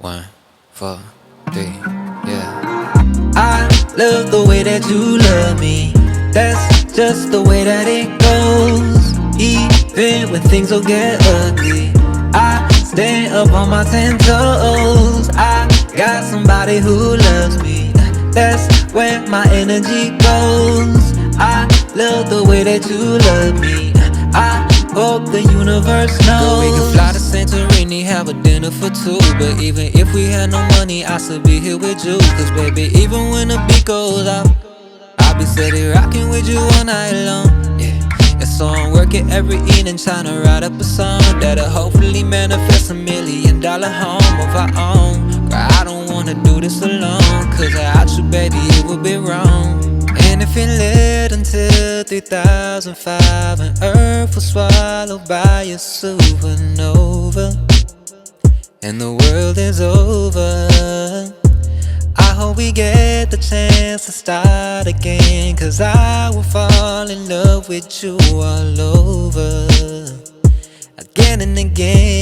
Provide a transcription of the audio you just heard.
1, 4, 3, yeah. I love the way that you love me. That's just the way that it goes. Even when things will get ugly, I stand up on my 10 toes. I got somebody who loves me. That's where my energy goes. I love the way that you love me. I hope the universe knows. We can fly to Santorini, have a dinner for two. But even if we had no money, I still be here with you. Cause baby, even when the beat goes out, I'll be steady rocking with you all night long. Yeah. And so I'm working every evening trying to write up a song that'll hopefully manifest $1 million home of our own. Girl, I don't wanna do this alone, cause without you, baby, it would be wrong. And if it lived until 3005 and Earth was swallowed by a supernova and the world is over, I hope we get the chance to start again. Cause I will fall in love with you all over, again and again.